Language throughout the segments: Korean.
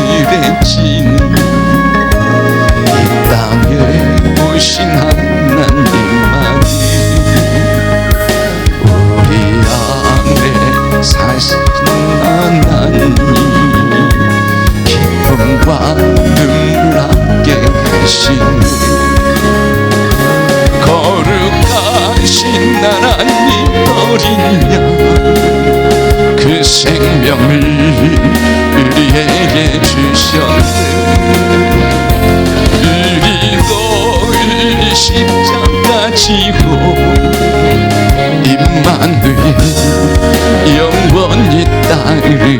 하늘의 진 이 땅에 오신 하나님만이 우리 안에 사시는 하나님 기쁨과 눈물 함께 하시네 거룩하신 하나님 어린 양 그 생명을 우리에게 주셨네 우리도 이 십자가 지고 임마누엘 영원히 따르리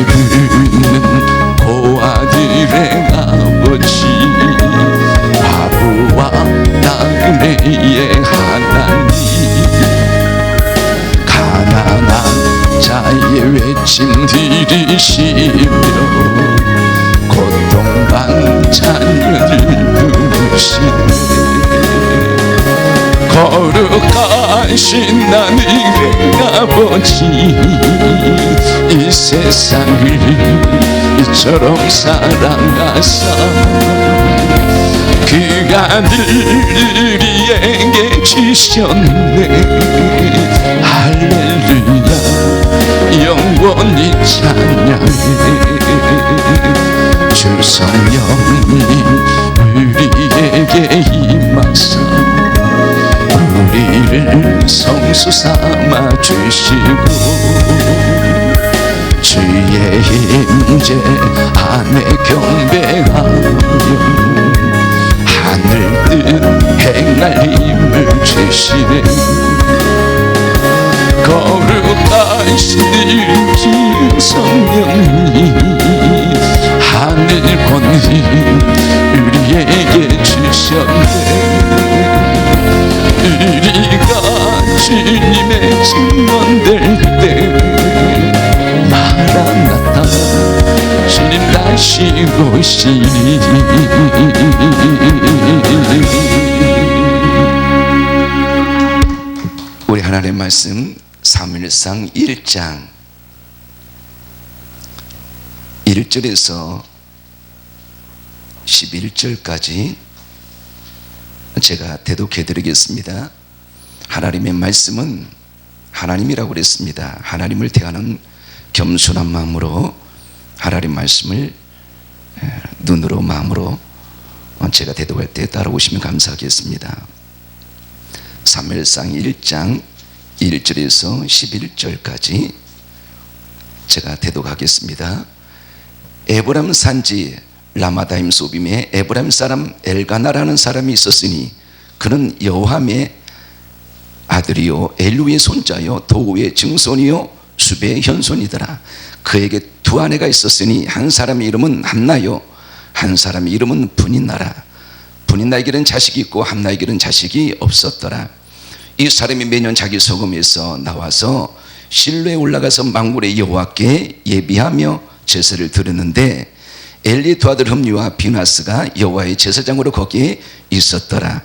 그분은 고아들의 아버지 아부와 나그네의 하나님 가난한 자의 외침 들으시며 고통받는 자녀를 부르시네 거룩하신 하늘의 아버지 이 세상을 이처럼 사랑하사 그 아들 우리에게 주셨네 할렐루야 영원히 찬양해 주 성령님 우리에게 임하사 우리를 성수 삼아 주시고 주의 임재 안에 경배하며 하늘 뜻 행할 힘을 주시네 거룩하신 주 성령님 하늘 권위 우리에게 주셨네 우리가 주님의 증언 될 때 마라나타 주님 다시 오시리 우리 하나님의 말씀 사무엘상 1장 1절에서 11절까지 제가 대독해 드리겠습니다. 하나님의 말씀은 하나님이라고 그랬습니다. 하나님을 대하는 겸손한 마음으로 하나님 말씀을 눈으로 마음으로 제가 대독할 때 따라오시면 감사하겠습니다. 사무엘상 1장 1절에서 11절까지 제가 대독하겠습니다. 에브라임 산지 라마다임 소빔에 에브라임 사람 엘가나라는 사람이 있었으니 그는 여호함의 아들이요 엘루의 손자요 도우의 증손이요 수베의 현손이더라. 그에게 두 아내가 있었으니 한 사람의 이름은 한나요 한 사람의 이름은 분인나라. 분인나에게는 자식이 있고 한나에게는 자식이 없었더라. 이 사람이 매년 자기 소금에서 나와서 실로에 올라가서 망굴의 여호와께 예비하며 제사를 드렸는데 엘리의 두 아들 흠리와 비나스가 여호와의 제사장으로 거기에 있었더라.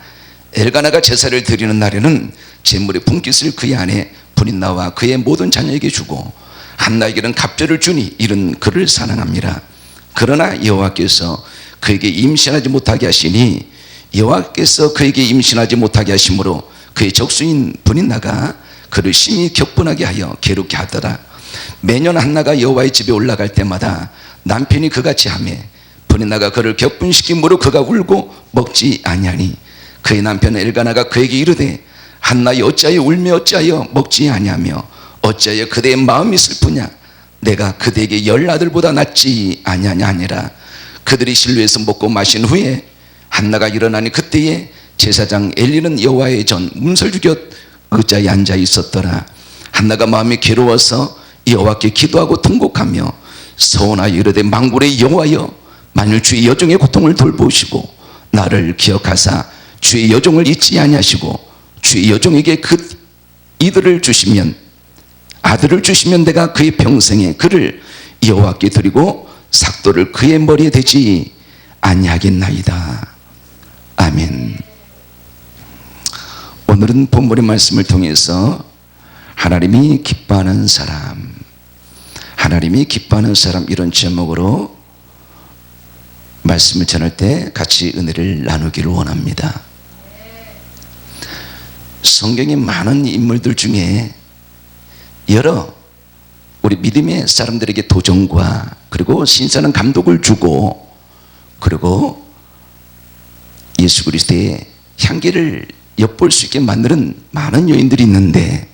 엘가나가 제사를 드리는 날에는 제물의 분깃을 그의 아내 분인나와 그의 모든 자녀에게 주고 한나에게는 갑절을 주니 이는 그를 사랑합니다. 그러나 여호와께서 그에게 임신하지 못하게 하시니 여호와께서 그에게 임신하지 못하게 하심으로 그의 적수인 분인나가 그를 심히 격분하게 하여 괴롭게 하더라. 매년 한나가 여호와의 집에 올라갈 때마다 남편이 그같이 하매 분인나가 그를 격분시킴으로 그가 울고 먹지 아니하니 그의 남편 엘가나가 그에게 이르되 한나여 어찌하여 울며 어찌하여 먹지 아니하며 어찌하여 그대의 마음이 슬프냐 내가 그대에게 10 아들보다 낫지 아니하냐 하니라. 그들이 실로에서 먹고 마신 후에 한나가 일어나니 그때에 제사장 엘리는 여호와의 전 문설주 곁 의자에 앉아 있었더라. 한나가 마음이 괴로워서 여호와께 기도하고 통곡하며 서원하여 이르되 만군의 여호와여 만일 주의 여종의 고통을 돌보시고 나를 기억하사 주의 여종을 잊지 아니하시고 주의 여종에게 이들을 주시면 아들을 주시면 내가 그의 평생에 그를 여호와께 드리고 삭도를 그의 머리에 대지 아니하겠나이다. 아멘. 오늘은 본문의 말씀을 통해서 하나님이 기뻐하는 사람, 하나님이 기뻐하는 사람, 이런 제목으로 말씀을 전할 때 같이 은혜를 나누기를 원합니다. 성경의 많은 인물들 중에 여러 우리 믿음의 사람들에게 도전과 그리고 신선한 감독을 주고 그리고 예수 그리스도의 향기를 엿볼 수 있게 만드는 많은 여인들이 있는데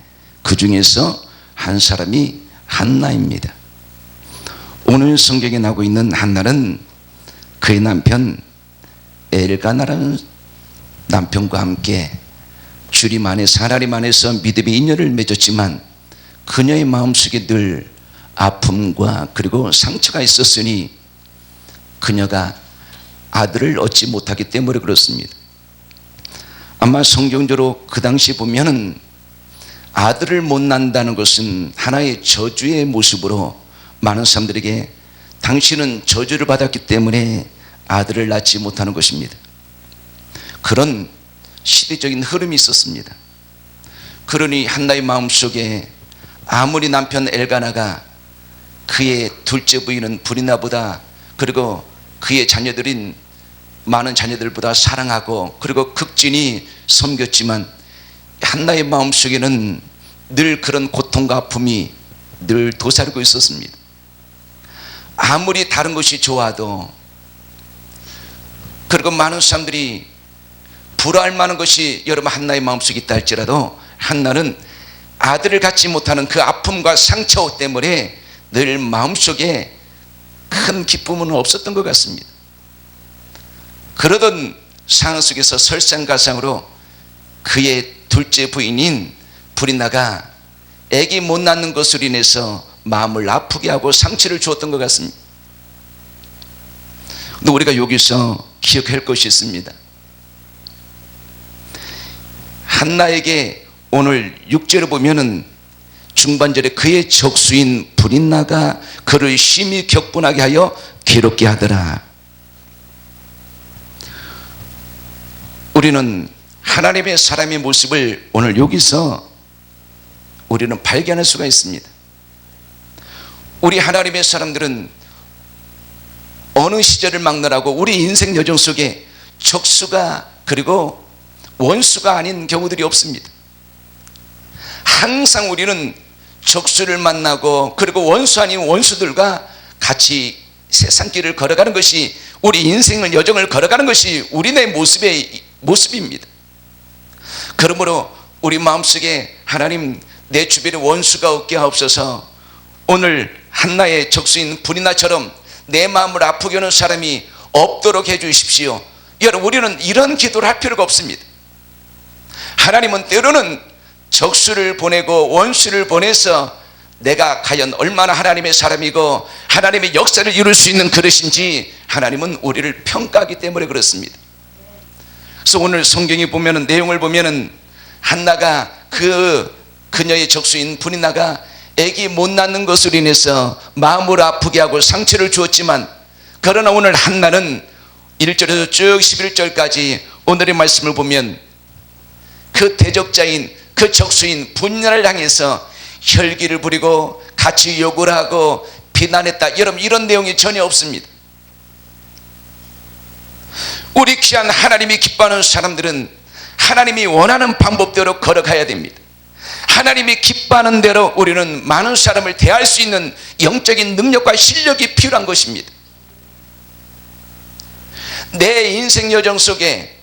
그 중에서 한 사람이 한나입니다. 오늘 성경에 나오고 있는 한나는 그의 남편 엘가나라는 남편과 함께 주님 안에서 하나님 안에서 믿음의 인연을 맺었지만 그녀의 마음속에 늘 아픔과 그리고 상처가 있었으니 그녀가 아들을 얻지 못하기 때문에 그렇습니다. 아마 성경적으로 그 당시 보면은 아들을 못 낳는다는 것은 하나의 저주의 모습으로 많은 사람들에게 당신은 저주를 받았기 때문에 아들을 낳지 못하는 것입니다. 그런 시대적인 흐름이 있었습니다. 그러니 한나의 마음속에 아무리 남편 엘가나가 그의 둘째 부인은 브리나보다 그리고 그의 자녀들인 많은 자녀들보다 사랑하고 그리고 극진히 섬겼지만 한나의 마음속에는 늘 그런 고통과 아픔이 늘 도사리고 있었습니다. 아무리 다른 것이 좋아도 그리고 많은 사람들이 부러워할 만한 것이 여러분 한나의 마음속에 있다 할지라도 한나는 아들을 갖지 못하는 그 아픔과 상처 때문에 늘 마음속에 큰 기쁨은 없었던 것 같습니다. 그러던 상황 속에서 설상가상으로 그의 둘째 부인인 브리나가 아기 못 낳는 것으로 인해서 마음을 아프게 하고 상처를 주었던 것 같습니다. 근데 우리가 여기서 기억할 것이 있습니다. 한나에게 오늘 6절을 보면은 중반절에 그의 적수인 브린나가 그를 심히 격분하게 하여 괴롭게 하더라. 우리는 하나님의 사람의 모습을 오늘 여기서 우리는 발견할 수가 있습니다. 우리 하나님의 사람들은 어느 시절을 막느라고 우리 인생 여정 속에 적수가 그리고 원수가 아닌 경우들이 없습니다. 항상 우리는 적수를 만나고 그리고 원수 아닌 원수들과 같이 세상길을 걸어가는 것이 우리 인생을 여정을 걸어가는 것이 우리네 모습입니다. 그러므로 우리 마음속에 하나님 내 주변에 원수가 없게 하옵소서. 오늘 한나의 적수인 브리나처럼 내 마음을 아프게 하는 사람이 없도록 해주십시오. 여러분 우리는 이런 기도를 할 필요가 없습니다. 하나님은 때로는 적수를 보내고 원수를 보내서 내가 과연 얼마나 하나님의 사람이고 하나님의 역사를 이룰 수 있는 그릇인지 하나님은 우리를 평가하기 때문에 그렇습니다. 그래서 오늘 성경에 보면은 내용을 보면은 한나가 그녀의 적수인 브리나가 아기 못 낳는 것으로 인해서 마음을 아프게 하고 상처를 주었지만 그러나 오늘 한나는 1절에서 쭉 11절까지 오늘의 말씀을 보면 그 대적자인 그 적수인 브리나를 향해서 혈기를 부리고 같이 욕을 하고 비난했다. 여러분 이런 내용이 전혀 없습니다. 우리 귀한 하나님이 기뻐하는 사람들은 하나님이 원하는 방법대로 걸어가야 됩니다. 하나님이 기뻐하는 대로 우리는 많은 사람을 대할 수 있는 영적인 능력과 실력이 필요한 것입니다. 내 인생 여정 속에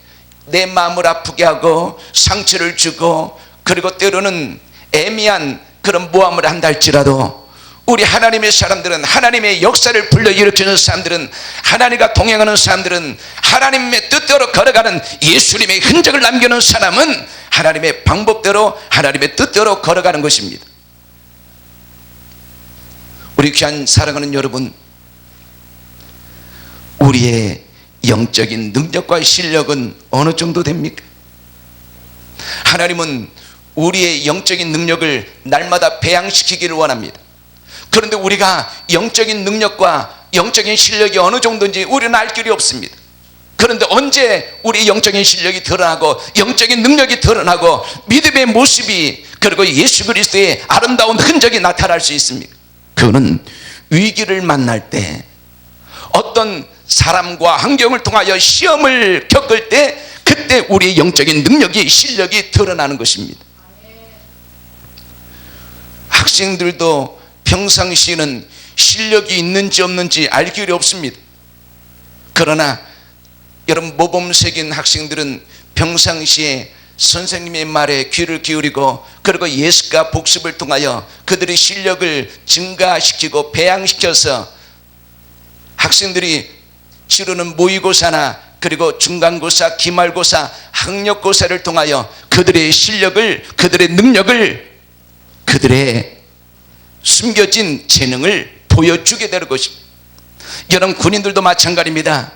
내 마음을 아프게 하고 상처를 주고 그리고 때로는 애매한 그런 모함을 한다 할지라도 우리 하나님의 사람들은 하나님의 역사를 불러일으키는 사람들은 하나님과 동행하는 사람들은 하나님의 뜻대로 걸어가는 예수님의 흔적을 남기는 사람은 하나님의 방법대로 하나님의 뜻대로 걸어가는 것입니다. 우리 귀한 사랑하는 여러분, 우리의 영적인 능력과 실력은 어느 정도 됩니까? 하나님은 우리의 영적인 능력을 날마다 배양시키기를 원합니다. 그런데 우리가 영적인 능력과 영적인 실력이 어느 정도인지 우리는 알 길이 없습니다. 그런데 언제 우리 영적인 실력이 드러나고 영적인 능력이 드러나고 믿음의 모습이 그리고 예수 그리스도의 아름다운 흔적이 나타날 수 있습니까? 그는 위기를 만날 때, 어떤 사람과 환경을 통하여 시험을 겪을 때, 그때 우리의 영적인 능력이, 실력이 드러나는 것입니다. 학생들도 평상시에는 실력이 있는지 없는지 알 길이 없습니다. 그러나 여러분, 모범생인 학생들은 평상시에 선생님의 말에 귀를 기울이고, 그리고 예습과 복습을 통하여 그들의 실력을 증가시키고 배양시켜서 학생들이 치르는 모의고사나 그리고 중간고사, 기말고사, 학력고사를 통하여 그들의 실력을, 그들의 능력을, 그들의 숨겨진 재능을 보여주게 되는 것입니다. 여러분, 군인들도 마찬가지입니다.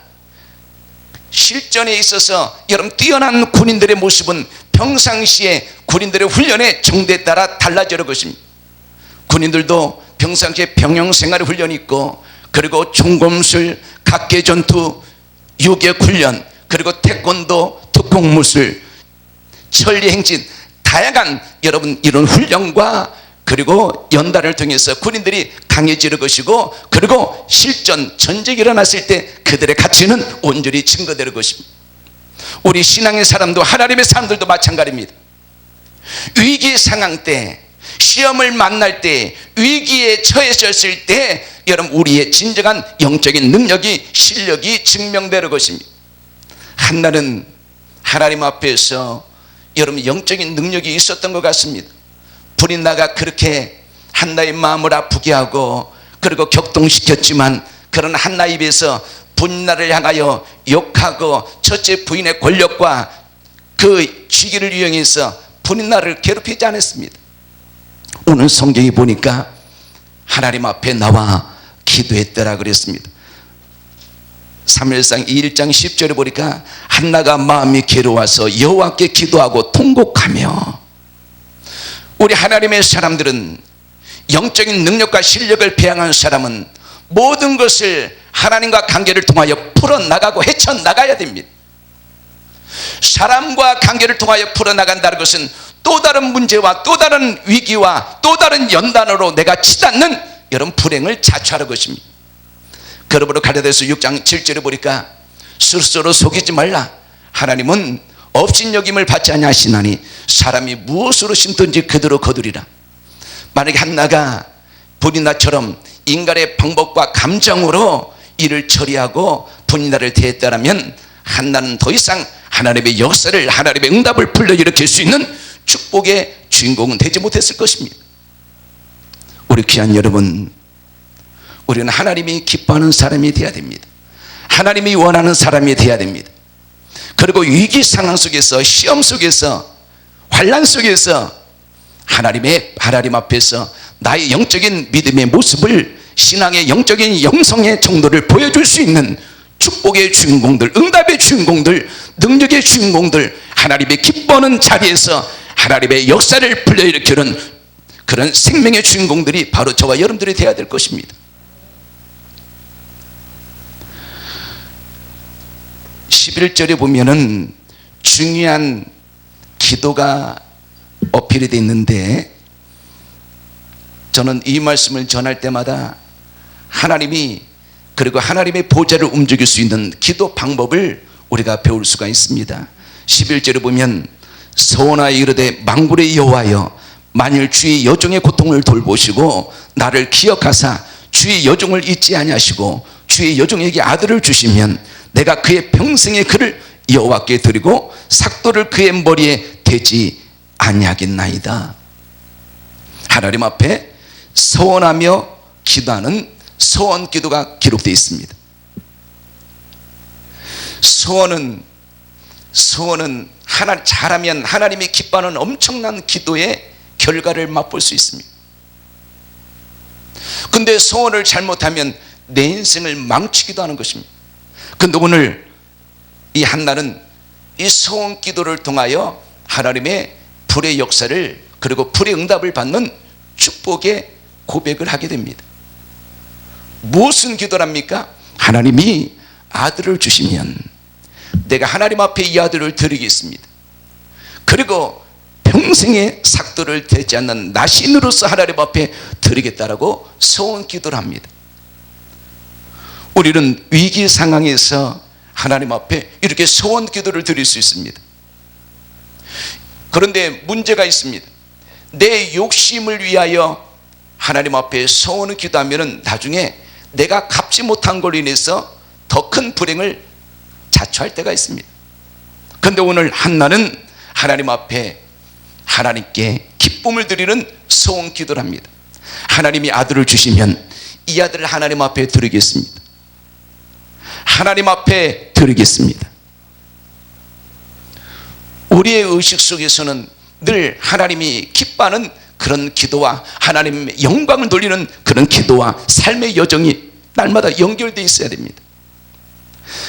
실전에 있어서 여러분, 뛰어난 군인들의 모습은 평상시에 군인들의 훈련의 정도에 따라 달라지는 것입니다. 군인들도 평상시에 병영생활의 훈련이 있고, 그리고 총검술, 각계전투, 유격훈련, 그리고 태권도, 특공무술, 천리행진, 다양한 여러분 이런 훈련과 그리고 연단을 통해서 군인들이 강해지는 것이고, 그리고 실전, 전쟁이 일어났을 때 그들의 가치는 온전히 증거되는 것입니다. 우리 신앙의 사람도, 하나님의 사람들도 마찬가지입니다. 위기 상황 때, 시험을 만날 때, 위기에 처해졌을 때 여러분, 우리의 진정한 영적인 능력이, 실력이 증명되는 것입니다. 한나는 하나님 앞에서 여러분 영적인 능력이 있었던 것 같습니다. 브린나가 그렇게 한나의 마음을 아프게 하고 그리고 격동시켰지만, 그런 한나 입에서 브린나를 향하여 욕하고 첫째 부인의 권력과 그 취기를 이용해서 브린나를 괴롭히지 않았습니다. 오늘 성경에 보니까 하나님 앞에 나와 기도했더라 그랬습니다. 사무엘상 1장 10절에 보니까 한나가 마음이 괴로워서 여호와께 기도하고 통곡하며, 우리 하나님의 사람들은, 영적인 능력과 실력을 배양한 사람은 모든 것을 하나님과 관계를 통하여 풀어나가고 헤쳐나가야 됩니다. 사람과 관계를 통하여 풀어나간다는 것은 또 다른 문제와 또 다른 위기와 또 다른 연단으로 내가 치닫는 여러분 불행을 자초하는 것입니다. 그러므로 갈라디아서 6장 7절에 보니까 스스로 속이지 말라. 하나님은 업신여김을 받지 아니하시나니 사람이 무엇으로 심든지 그대로 거두리라. 만약에 한나가 브린나처럼 인간의 방법과 감정으로 일을 처리하고 브린나를 대했다면 한나는 더 이상 하나님의 역사를, 하나님의 응답을 불러일으킬 수 있는 축복의 주인공은 되지 못했을 것입니다. 우리 귀한 여러분, 우리는 하나님이 기뻐하는 사람이 되어야 됩니다. 하나님이 원하는 사람이 되어야 됩니다. 그리고 위기 상황 속에서, 시험 속에서, 환난 속에서 하나님 앞에서 나의 영적인 믿음의 모습을, 신앙의 영적인 영성의 정도를 보여줄 수 있는 축복의 주인공들, 응답의 주인공들, 능력의 주인공들, 하나님의 기뻐하는 자리에서 하나님의 역사를 불러일으키는 그런 생명의 주인공들이 바로 저와 여러분들이 되어야 될 것입니다. 11절에 보면은 중요한 기도가 어필이 되어 있는데, 저는 이 말씀을 전할 때마다 하나님이, 그리고 하나님의 보좌를 움직일 수 있는 기도 방법을 우리가 배울 수가 있습니다. 11절에 보면 서원하여 이르되 만군의 여호와여, 만일 주의 여종의 고통을 돌보시고 나를 기억하사 주의 여종을 잊지 아니하시고 주의 여종에게 아들을 주시면 내가 그의 평생의 그를 여호와께 드리고 삭도를 그의 머리에 대지 아니하겠나이다. 하나님 앞에 서원하며 기도하는 서원 기도가 기록되어 있습니다. 서원은 하나 잘하면 하나님이 기뻐하는 엄청난 기도의 결과를 맛볼 수 있습니다. 근데 서원을 잘못하면 내 인생을 망치기도 하는 것입니다. 근데 오늘 이 한나는 이 서원 기도를 통하여 하나님의 불의 역사를, 그리고 불의 응답을 받는 축복의 고백을 하게 됩니다. 무슨 기도랍니까? 하나님이 아들을 주시면 내가 하나님 앞에 이 아들을 드리겠습니다. 그리고 평생의 삭도를 되지 않는 나신으로서 하나님 앞에 드리겠다라고 소원 기도를 합니다. 우리는 위기 상황에서 하나님 앞에 이렇게 소원 기도를 드릴 수 있습니다. 그런데 문제가 있습니다. 내 욕심을 위하여 하나님 앞에 소원을 기도하면 나중에 내가 갚지 못한 걸로 인해서 더 큰 불행을 자초할 때가 있습니다. 그런데 오늘 한나는 하나님 앞에 하나님께 기쁨을 드리는 소원 기도를 합니다. 하나님이 아들을 주시면 이 아들을 하나님 앞에 드리겠습니다. 하나님 앞에 드리겠습니다. 우리의 의식 속에서는 늘 하나님이 기뻐하는 그런 기도와 하나님의 영광을 돌리는 그런 기도와 삶의 여정이 날마다 연결되어 있어야 됩니다.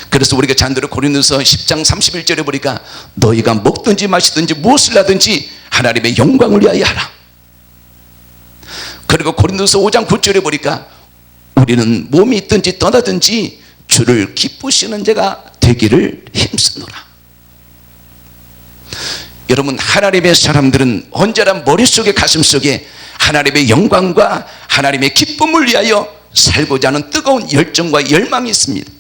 그래서 우리가 잔대로 고린도서 10장 31절에 보니까 너희가 먹든지 마시든지 무엇을 하든지 하나님의 영광을 위하여 하라. 그리고 고린도서 5장 9절에 보니까 우리는 몸이 있든지 떠나든지 주를 기쁘시는 자가 되기를 힘쓰노라. 여러분, 하나님의 사람들은 언제나 머릿속에 가슴속에 하나님의 영광과 하나님의 기쁨을 위하여 살고자 하는 뜨거운 열정과 열망이 있습니다.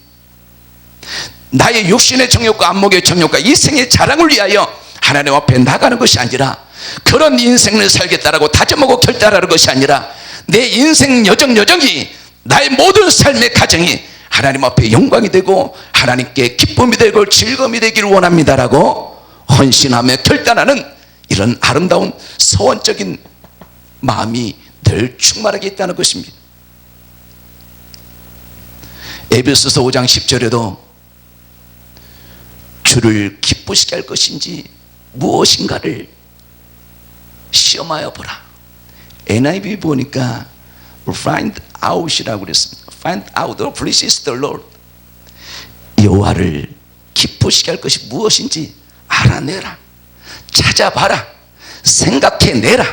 나의 육신의 정욕과 안목의 정욕과 이생의 자랑을 위하여 하나님 앞에 나가는 것이 아니라, 그런 인생을 살겠다라고 다짐하고 결단하는 것이 아니라, 내 인생 여정이 나의 모든 삶의 가정이 하나님 앞에 영광이 되고 하나님께 기쁨이 되고 즐거움이 되기를 원합니다라고 헌신하며 결단하는 이런 아름다운 소원적인 마음이 늘 충만하게 있다는 것입니다. 에베소서 5장 10절에도 주를 기쁘시게 할 것인지 무엇인가를 시험하여 보라. NIV 보니까 find out이라고 그랬습니다. find out, please the Lord. 여호와를 기쁘시게 할 것이 무엇인지 알아내라, 찾아봐라, 생각해내라.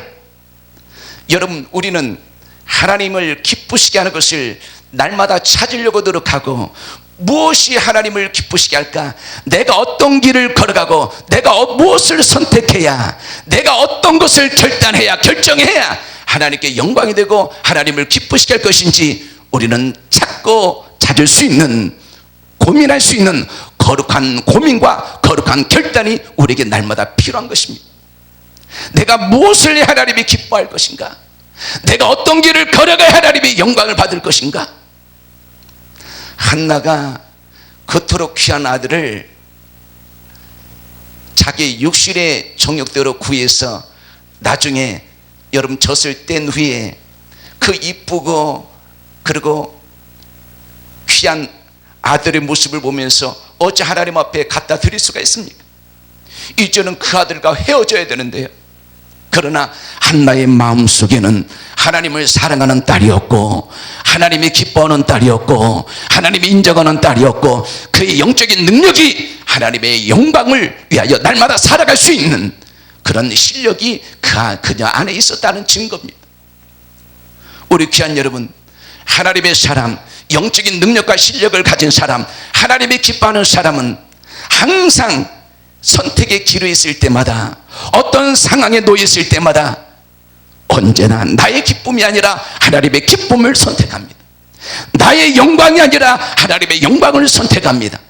여러분, 우리는 하나님을 기쁘시게 하는 것을 날마다 찾으려고 노력하고, 무엇이 하나님을 기쁘시게 할까? 내가 어떤 길을 걸어가고 내가 무엇을 선택해야, 내가 어떤 것을 결단해야, 결정해야 하나님께 영광이 되고 하나님을 기쁘시게 할 것인지 우리는 찾을 수 있는, 고민할 수 있는 거룩한 고민과 거룩한 결단이 우리에게 날마다 필요한 것입니다. 내가 무엇을 해야 하나님이 기뻐할 것인가? 내가 어떤 길을 걸어가야 하나님이 영광을 받을 것인가? 한나가 그토록 귀한 아들을 자기 육신의 정욕대로 구해서 나중에 여러분 젖을 뗀 후에 그 이쁘고 그리고 귀한 아들의 모습을 보면서 어찌 하나님 앞에 갖다 드릴 수가 있습니까? 이제는 그 아들과 헤어져야 되는데요. 그러나 한나의 마음속에는 하나님을 사랑하는 딸이었고, 하나님이 기뻐하는 딸이었고, 하나님이 인정하는 딸이었고, 그의 영적인 능력이 하나님의 영광을 위하여 날마다 살아갈 수 있는 그런 실력이 그녀 안에 있었다는 증거입니다. 우리 귀한 여러분, 하나님의 사람, 영적인 능력과 실력을 가진 사람, 하나님이 기뻐하는 사람은 항상 선택의 기로에 있을 때마다, 어떤 상황에 놓여 있을 때마다 언제나 나의 기쁨이 아니라 하나님의 기쁨을 선택합니다. 나의 영광이 아니라 하나님의 영광을 선택합니다.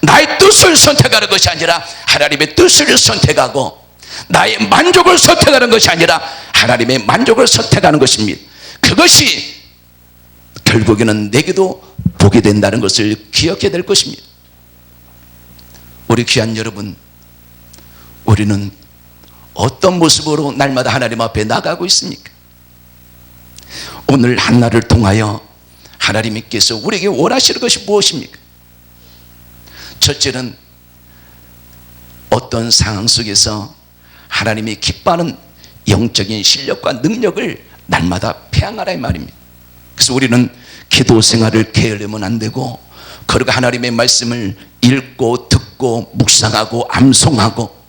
나의 뜻을 선택하는 것이 아니라 하나님의 뜻을 선택하고, 나의 만족을 선택하는 것이 아니라 하나님의 만족을 선택하는 것입니다. 그것이 결국에는 내게도 복이 된다는 것을 기억해야 될 것입니다. 우리 귀한 여러분, 우리는 어떤 모습으로 날마다 하나님 앞에 나가고 있습니까? 오늘 한나를 통하여 하나님께서 우리에게 원하시는 것이 무엇입니까? 첫째는 어떤 상황 속에서 하나님이 기뻐하는 영적인 실력과 능력을 날마다 배양하라 이 말입니다. 그래서 우리는 기도 생활을 게으르면 안 되고, 그리고 하나님의 말씀을 읽고 듣고 묵상하고 암송하고,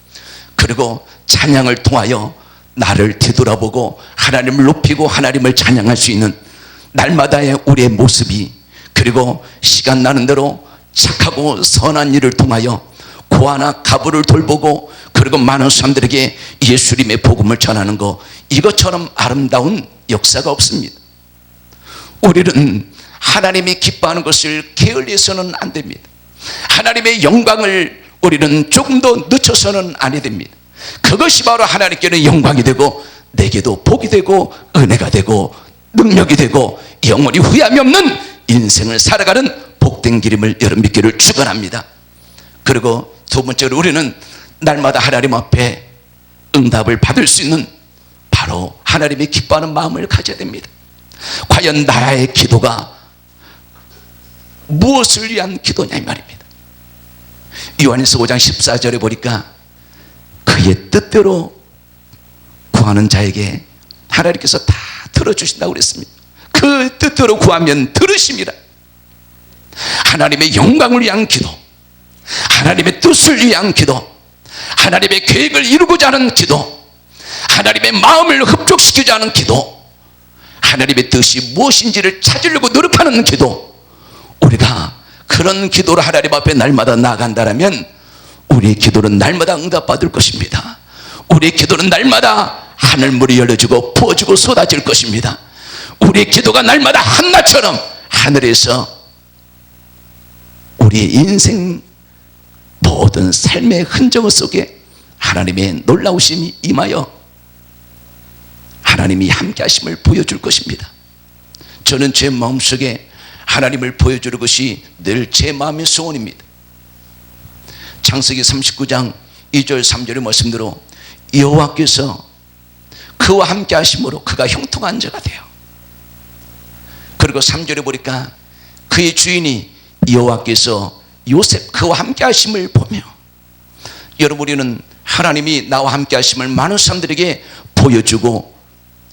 그리고 찬양을 통하여 나를 되돌아보고 하나님을 높이고 하나님을 찬양할 수 있는 날마다의 우리의 모습이, 그리고 시간 나는 대로 착하고 선한 일을 통하여 고아나 가부를 돌보고, 그리고 많은 사람들에게 예수님의 복음을 전하는 거, 이것처럼 아름다운 역사가 없습니다. 우리는 하나님이 기뻐하는 것을 게을리해서는 안 됩니다. 하나님의 영광을 우리는 조금 더 늦춰서는 안 됩니다. 그것이 바로 하나님께는 영광이 되고 내게도 복이 되고 은혜가 되고 능력이 되고 영원히 후회함이 없는 인생을 살아가는 복된 길임을 여러분 믿기를 축원합니다. 그리고 두 번째로 우리는 날마다 하나님 앞에 응답을 받을 수 있는 바로 하나님이 기뻐하는 마음을 가져야 됩니다. 과연 나라의 기도가 무엇을 위한 기도냐 이 말입니다. 요한일서 5장 14절에 보니까 그의 뜻대로 구하는 자에게 하나님께서 다 들어주신다고 그랬습니다. 그 뜻대로 구하면 들으십니다. 하나님의 영광을 위한 기도, 하나님의 뜻을 위한 기도, 하나님의 계획을 이루고자 하는 기도, 하나님의 마음을 흡족시키자 하는 기도, 하나님의 뜻이 무엇인지를 찾으려고 노력하는 기도, 우리가 그런 기도로 하나님 앞에 날마다 나아간다면 우리의 기도는 날마다 응답받을 것입니다. 우리의 기도는 날마다 하늘물이 열려지고 부어지고 쏟아질 것입니다. 우리의 기도가 날마다 한나처럼 하늘에서 우리의 인생 모든 삶의 흔적 속에 하나님의 놀라우심이 임하여 하나님이 함께 하심을 보여줄 것입니다. 저는 제 마음속에 하나님을 보여주는 것이 늘 제 마음의 소원입니다. 창세기 39장 2절 3절의 말씀대로 여호와께서 그와 함께 하심으로 그가 형통한 자가 돼요. 그리고 3절에 보니까 그의 주인이 여호와께서 요셉 그와 함께 하심을 보며, 여러분 우리는 하나님이 나와 함께 하심을 많은 사람들에게 보여주고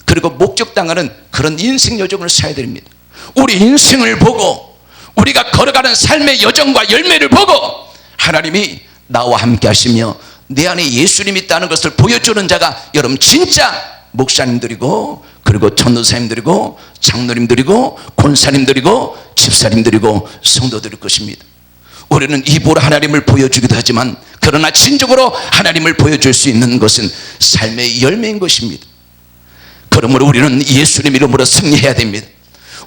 그리고 목적당하는 그런 인생 여정을 살아야 됩니다. 우리 인생을 보고 우리가 걸어가는 삶의 여정과 열매를 보고 하나님이 나와 함께 하시며 내 안에 예수님이 있다는 것을 보여주는 자가 여러분 진짜 목사님들이고 그리고 전도사님들이고 장로님들이고 권사님들이고 집사님들이고 성도들일 것입니다. 우리는 입으로 하나님을 보여주기도 하지만 그러나 진정으로 하나님을 보여줄 수 있는 것은 삶의 열매인 것입니다. 그러므로 우리는 예수님 이름으로 승리해야 됩니다.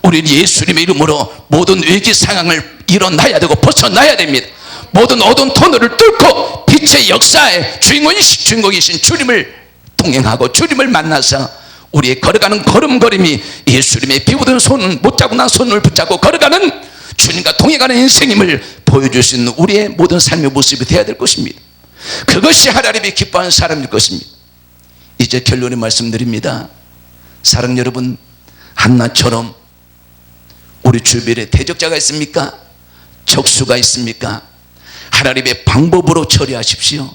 우리는 예수님의 이름으로 모든 위기 상황을 일어나야 되고 벗어나야 됩니다. 모든 어두운 터널을 뚫고 빛의 역사의 주인공이신 주님을 동행하고 주님을 만나서 우리의 걸어가는 걸음걸음이 예수님의 피묻은 손, 못자고 난 손을 붙잡고 걸어가는 주님과 동행하는 인생임을 보여줄 수 있는 우리의 모든 삶의 모습이 되어야 될 것입니다. 그것이 하나님이 기뻐하는 사람일 것입니다. 이제 결론의 말씀드립니다. 사랑 여러분, 한나처럼 우리 주변에 대적자가 있습니까? 적수가 있습니까? 하나님의 방법으로 처리하십시오.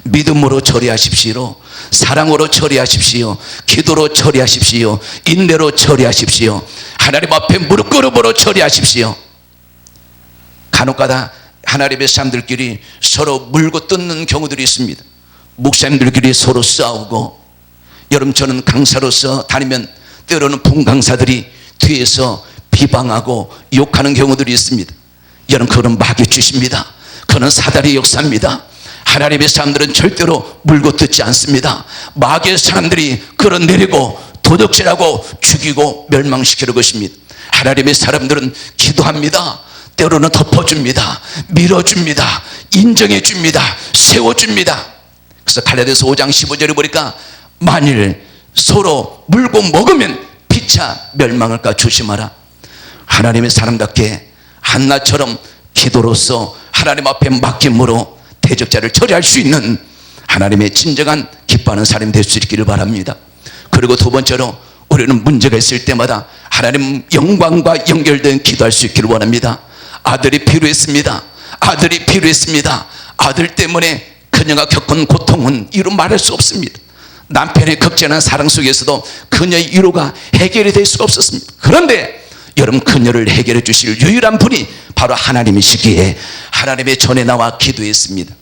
믿음으로 처리하십시오. 사랑으로 처리하십시오. 기도로 처리하십시오. 인내로 처리하십시오. 하나님 앞에 무릎 꿇음으로 처리하십시오. 간혹가다 하나님의 사람들끼리 서로 물고 뜯는 경우들이 있습니다. 목사님들끼리 서로 싸우고, 여러분 저는 강사로서 다니면 때로는 분강사들이 뒤에서 비방하고 욕하는 경우들이 있습니다. 여러분 그거는 마귀 주십니다. 그거는 사단의 역사입니다. 하나님의 사람들은 절대로 물고 뜯지 않습니다. 마귀의 사람들이 끌어내리고 도둑질하고 죽이고 멸망시키는 것입니다. 하나님의 사람들은 기도합니다. 때로는 덮어줍니다. 밀어줍니다. 인정해줍니다. 세워줍니다. 그래서 갈라디아서 5장 15절에 보니까 만일 서로 물고 먹으면 피차 멸망할까 조심하라. 하나님의 사람답게 한나처럼 기도로서 하나님 앞에 맡김으로 대적자를 처리할 수 있는 하나님의 진정한 기뻐하는 사람이 될 수 있기를 바랍니다. 그리고 두 번째로 우리는 문제가 있을 때마다 하나님 영광과 연결된 기도할 수 있기를 원합니다. 아들이 필요했습니다. 아들이 필요했습니다. 아들 때문에 그녀가 겪은 고통은 이루 말할 수 없습니다. 남편의 극진한 사랑 속에서도 그녀의 위로가 해결이 될 수가 없었습니다. 그런데 여러분 그녀를 해결해 주실 유일한 분이 바로 하나님이시기에 하나님의 전에 나와 기도했습니다.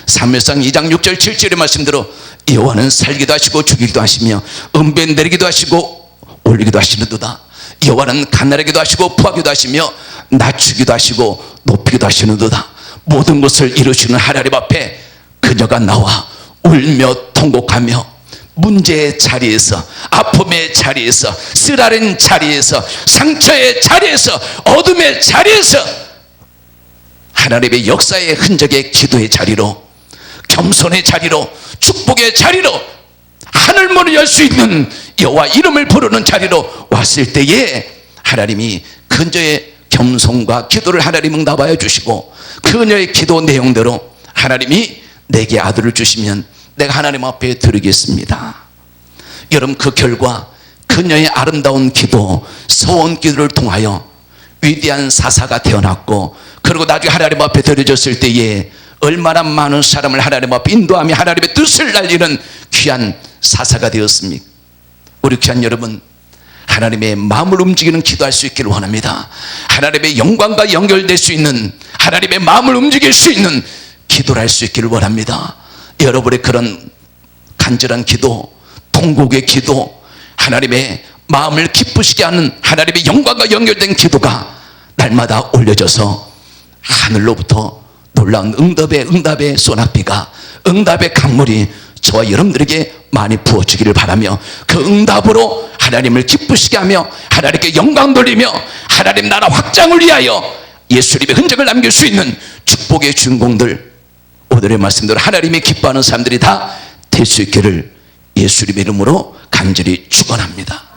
사무엘상 2장 6절 7절의 말씀대로 여호와는 살기도 하시고 죽이기도 하시며 은배 내리기도 하시고 올리기도 하시는도다. 여호와는 가난하기도 하시고 부하기도 하시며 낮추기도 하시고 높이기도 하시는도다. 모든 것을 이루시는 하나님 앞에 그녀가 나와 울며 통곡하며 문제의 자리에서, 아픔의 자리에서, 쓰라린 자리에서, 상처의 자리에서, 어둠의 자리에서 하나님의 역사의 흔적의 기도의 자리로, 겸손의 자리로, 축복의 자리로, 하늘문을 열 수 있는 여호와 이름을 부르는 자리로 왔을 때에 하나님이 그녀의 겸손과 기도를 하나님 응답하여 주시고, 그녀의 기도 내용대로 하나님이 내게 아들을 주시면 내가 하나님 앞에 드리겠습니다. 여러분, 그 결과 그녀의 아름다운 기도, 소원 기도를 통하여 위대한 사사가 태어났고, 그리고 나중에 하나님 앞에 드려졌을 때에 얼마나 많은 사람을 하나님 앞에 인도하며 하나님의 뜻을 날리는 귀한 사사가 되었습니까? 우리 귀한 여러분, 하나님의 마음을 움직이는 기도할 수 있기를 원합니다. 하나님의 영광과 연결될 수 있는, 하나님의 마음을 움직일 수 있는 기도를 할 수 있기를 원합니다. 여러분의 그런 간절한 기도, 통곡의 기도, 하나님의 마음을 기쁘시게 하는 하나님의 영광과 연결된 기도가 날마다 올려져서 하늘로부터 놀라운 응답의 소낙비가, 응답의 강물이 저와 여러분들에게 많이 부어주기를 바라며, 그 응답으로 하나님을 기쁘시게 하며 하나님께 영광 돌리며 하나님 나라 확장을 위하여 예수님의 흔적을 남길 수 있는 축복의 주인공들, 오늘의 말씀대로 하나님이 기뻐하는 사람들이 다 될 수 있기를 예수님의 이름으로 간절히 축원합니다.